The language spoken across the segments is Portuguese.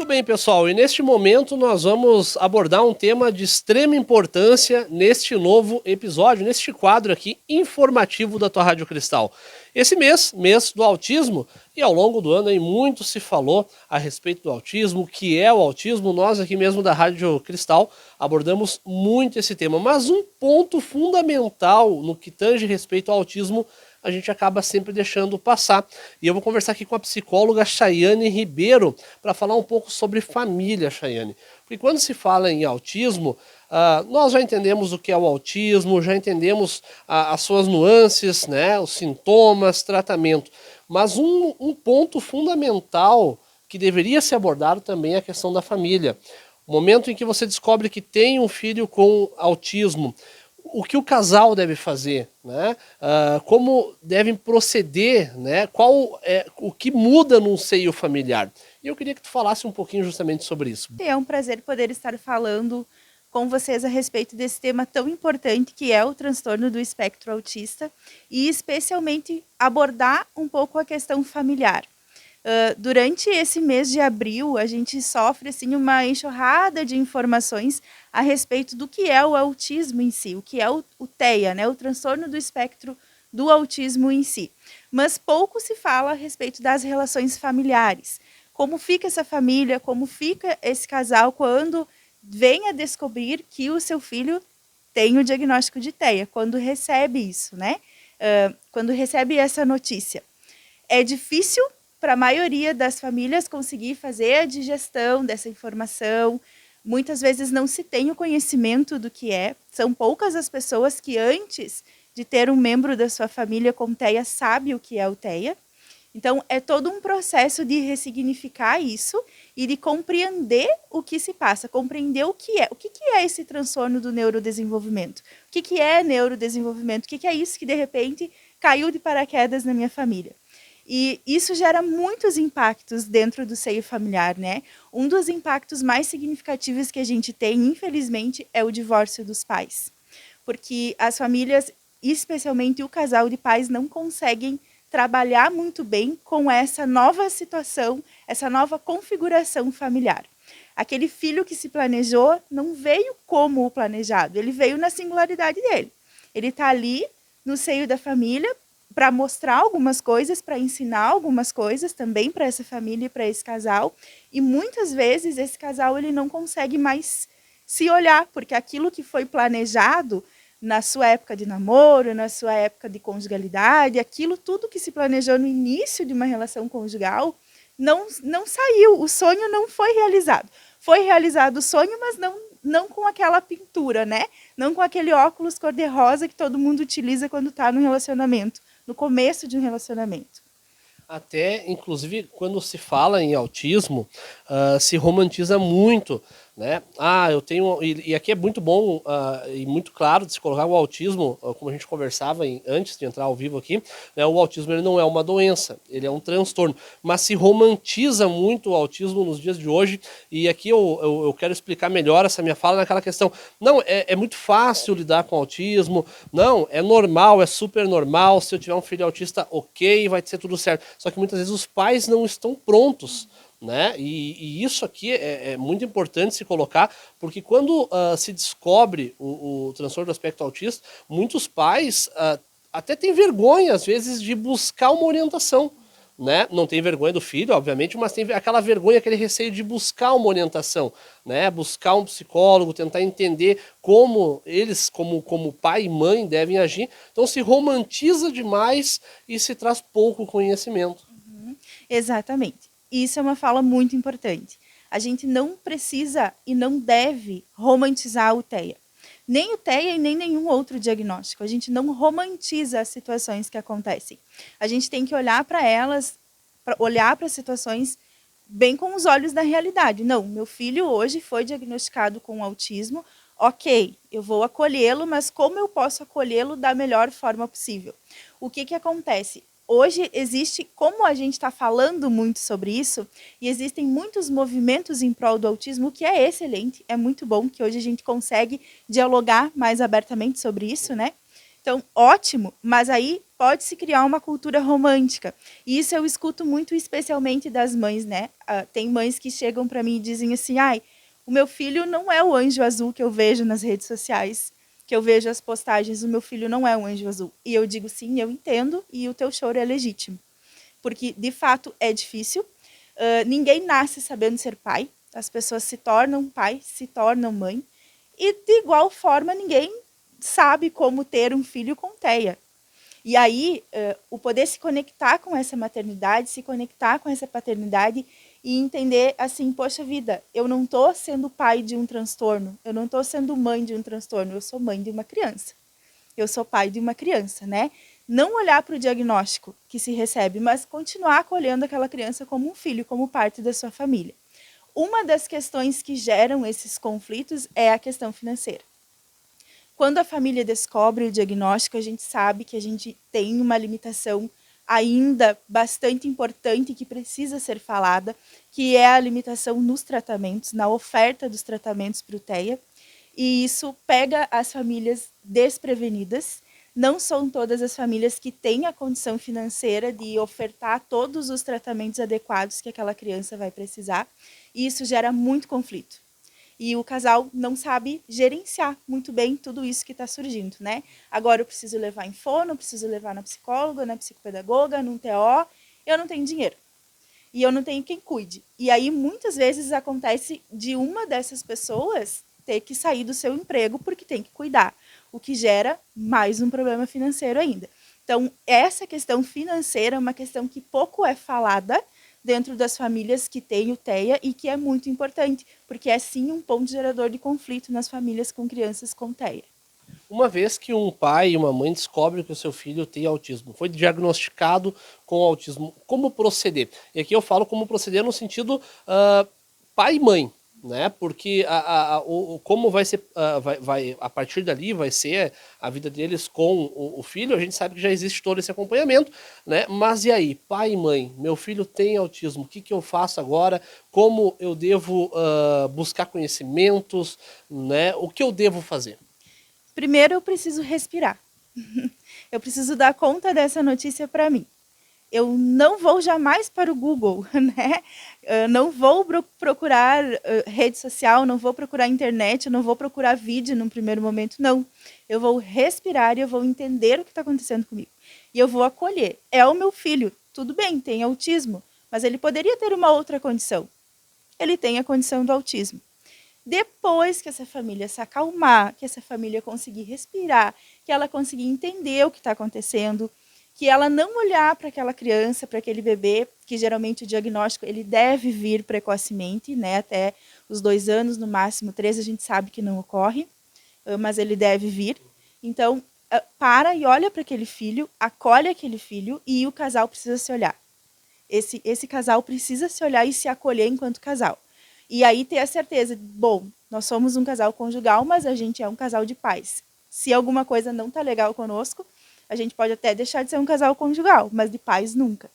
Muito bem, pessoal, e neste momento nós vamos abordar um tema de extrema importância neste novo episódio, neste quadro aqui informativo da tua Rádio Cristal. Esse mês do autismo, e ao longo do ano aí muito se falou a respeito do autismo, o que é o autismo. Nós aqui mesmo da Rádio Cristal abordamos muito esse tema, mas um ponto fundamental no que tange respeito ao autismo a gente acaba sempre deixando passar. E eu vou conversar aqui com a psicóloga Chayane Ribeiro para falar um pouco sobre família, Chayane. Porque quando se fala em autismo, nós já entendemos o que é o autismo, já entendemos as suas nuances, né, os sintomas, tratamento. Mas um ponto fundamental que deveria ser abordado também é a questão da família. O momento em que você descobre que tem um filho com autismo, o que o casal deve fazer, né? Como devem proceder, né? Qual é o que muda num seio familiar? E eu queria que tu falasse um pouquinho justamente sobre isso. É um prazer poder estar falando com vocês a respeito desse tema tão importante que é o transtorno do espectro autista e especialmente abordar um pouco a questão familiar. Durante esse mês de abril, a gente sofre assim, uma enxurrada de informações a respeito do que é o autismo em si, o que é o TEA, né, o transtorno do espectro do autismo em si. Mas pouco se fala a respeito das relações familiares. Como fica essa família, como fica esse casal quando vem a descobrir que o seu filho tem o diagnóstico de TEA, quando recebe isso, né? Quando recebe essa notícia. É difícil para a maioria das famílias conseguir fazer a digestão dessa informação. Muitas vezes não se tem o conhecimento do que é. São poucas as pessoas que antes de ter um membro da sua família com TEA sabe o que é o TEA. Então, é todo um processo de ressignificar isso e de compreender o que se passa, compreender o que é. O que é esse transtorno do neurodesenvolvimento? O que é neurodesenvolvimento? O que é isso que, de repente, caiu de paraquedas na minha família? E isso gera muitos impactos dentro do seio familiar, né? Um dos impactos mais significativos que a gente tem, infelizmente, é o divórcio dos pais. Porque as famílias, especialmente o casal de pais, não conseguem trabalhar muito bem com essa nova situação, essa nova configuração familiar. Aquele filho que se planejou não veio como o planejado, ele veio na singularidade dele. Ele está ali no seio da família para mostrar algumas coisas, para ensinar algumas coisas também para essa família e para esse casal. E muitas vezes esse casal ele não consegue mais se olhar, porque aquilo que foi planejado na sua época de namoro, na sua época de conjugalidade, aquilo tudo que se planejou no início de uma relação conjugal, não saiu, o sonho não foi realizado. Foi realizado o sonho, mas não com aquela pintura, né? Não com aquele óculos cor-de-rosa que todo mundo utiliza quando está no relacionamento, no começo de um relacionamento. Até, inclusive, quando se fala em autismo, se romantiza muito, né? Eu tenho... E aqui é muito bom e muito claro de se colocar o autismo, como a gente conversava antes de entrar ao vivo aqui, né? O autismo ele não é uma doença, ele é um transtorno. Mas se romantiza muito o autismo nos dias de hoje, e aqui eu quero explicar melhor essa minha fala naquela questão. Não, é muito fácil lidar com autismo, não, é normal, é super normal, se eu tiver um filho autista, ok, vai ser tudo certo. Só que muitas vezes os pais não estão prontos, né? E isso aqui é muito importante se colocar, porque quando se descobre o transtorno do espectro autista, muitos pais até têm vergonha, às vezes, de buscar uma orientação, né? Não tem vergonha do filho, obviamente, mas tem aquela vergonha, aquele receio de buscar uma orientação, né? Buscar um psicólogo, tentar entender como eles, como pai e mãe, devem agir. Então se romantiza demais e se traz pouco conhecimento. Exatamente. Isso é uma fala muito importante. A gente não precisa e não deve romantizar o TEA. Nem o TEA e nem nenhum outro diagnóstico. A gente não romantiza as situações que acontecem. A gente tem que olhar para elas, olhar para as situações bem com os olhos da realidade. Não, meu filho hoje foi diagnosticado com autismo, ok, eu vou acolhê-lo, mas como eu posso acolhê-lo da melhor forma possível? O que acontece? Hoje existe, como a gente está falando muito sobre isso, e existem muitos movimentos em prol do autismo, o que é excelente, é muito bom que hoje a gente consegue dialogar mais abertamente sobre isso, né? Então, ótimo, mas aí pode-se criar uma cultura romântica. E isso eu escuto muito, especialmente das mães, né? Tem mães que chegam para mim e dizem assim, ai, o meu filho não é o anjo azul que eu vejo nas redes sociais, que eu vejo as postagens, o meu filho não é um anjo azul. E eu digo, sim, eu entendo, e o teu choro é legítimo. Porque, de fato, é difícil. Ninguém nasce sabendo ser pai. As pessoas se tornam pai, se tornam mãe. E, de igual forma, ninguém sabe como ter um filho com TEA. E aí, o poder se conectar com essa maternidade, se conectar com essa paternidade e entender assim, poxa vida, eu não estou sendo pai de um transtorno, eu não estou sendo mãe de um transtorno, eu sou mãe de uma criança. Eu sou pai de uma criança, né? Não olhar para o diagnóstico que se recebe, mas continuar acolhendo aquela criança como um filho, como parte da sua família. Uma das questões que geram esses conflitos é a questão financeira. Quando a família descobre o diagnóstico, a gente sabe que a gente tem uma limitação ainda bastante importante que precisa ser falada, que é a limitação nos tratamentos, na oferta dos tratamentos para o TEA. E isso pega as famílias desprevenidas. Não são todas as famílias que têm a condição financeira de ofertar todos os tratamentos adequados que aquela criança vai precisar. E isso gera muito conflito. E o casal não sabe gerenciar muito bem tudo isso que está surgindo, né? Agora eu preciso levar em fono, eu preciso levar na psicóloga, na psicopedagoga, num TO, eu não tenho dinheiro. E eu não tenho quem cuide. E aí, muitas vezes, acontece de uma dessas pessoas ter que sair do seu emprego porque tem que cuidar, o que gera mais um problema financeiro ainda. Então, essa questão financeira é uma questão que pouco é falada dentro das famílias que têm o TEA e que é muito importante, porque é sim um ponto gerador de conflito nas famílias com crianças com TEA. Uma vez que um pai e uma mãe descobrem que o seu filho tem autismo, foi diagnosticado com autismo, como proceder? E aqui eu falo como proceder no sentido pai e mãe, né? Porque como vai ser, a partir dali vai ser a vida deles com o filho, a gente sabe que já existe todo esse acompanhamento, né? Mas e aí, pai e mãe, meu filho tem autismo, o que eu faço agora? Como eu devo buscar conhecimentos, né? O que eu devo fazer? Primeiro, eu preciso respirar. Eu preciso dar conta dessa notícia para mim. Eu não vou jamais para o Google, né? Eu não vou procurar rede social, não vou procurar internet, não vou procurar vídeo num primeiro momento, não. Eu vou respirar e eu vou entender o que está acontecendo comigo. E eu vou acolher. É o meu filho, tudo bem, tem autismo, mas ele poderia ter uma outra condição. Ele tem a condição do autismo. Depois que essa família se acalmar, que essa família conseguir respirar, que ela conseguir entender o que está acontecendo, que ela não olhar para aquela criança, para aquele bebê, que geralmente o diagnóstico ele deve vir precocemente, né? Até os 2 anos, no máximo 3, a gente sabe que não ocorre, mas ele deve vir. Então, para e olha para aquele filho, acolhe aquele filho e o casal precisa se olhar. Esse casal precisa se olhar e se acolher enquanto casal. E aí ter a certeza, bom, nós somos um casal conjugal, mas a gente é um casal de pais. Se alguma coisa não está legal conosco, a gente pode até deixar de ser um casal conjugal, mas de pais nunca,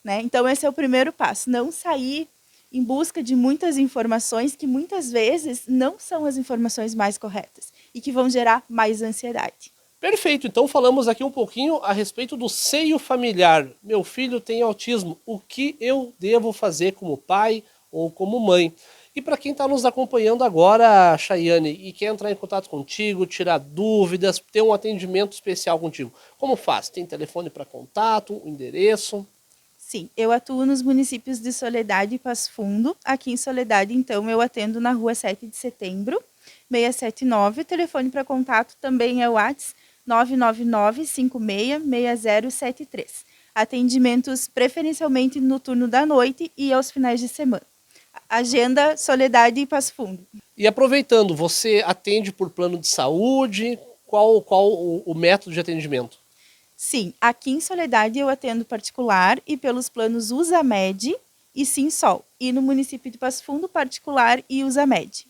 né? Então esse é o primeiro passo, não sair em busca de muitas informações que muitas vezes não são as informações mais corretas e que vão gerar mais ansiedade. Perfeito, então falamos aqui um pouquinho a respeito do seio familiar. Meu filho tem autismo, o que eu devo fazer como pai ou como mãe? E para quem está nos acompanhando agora, Chayane, e quer entrar em contato contigo, tirar dúvidas, ter um atendimento especial contigo, como faz? Tem telefone para contato, endereço? Sim, eu atuo nos municípios de Soledade e Passo Fundo. Aqui em Soledade, então, eu atendo na rua 7 de setembro, 679. O telefone para contato também é o WhatsApp 999-566073. Atendimentos preferencialmente no turno da noite e aos finais de semana. Agenda Soledade e Passo Fundo. E aproveitando, você atende por plano de saúde? Qual o método de atendimento? Sim, aqui em Soledade eu atendo particular e pelos planos Usamed e Sinsol. E no município de Passo Fundo, particular e Usamed.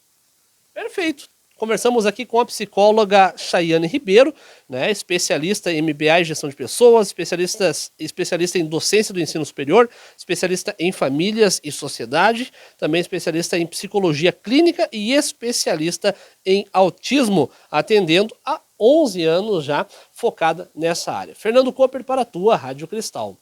Perfeito. Conversamos aqui com a psicóloga Chayane Ribeiro, né, especialista em MBA e gestão de pessoas, especialista em docência do ensino superior, especialista em famílias e sociedade, também especialista em psicologia clínica e especialista em autismo, atendendo a 11 anos já focada nessa área. Fernando Cooper para a tua Rádio Cristal.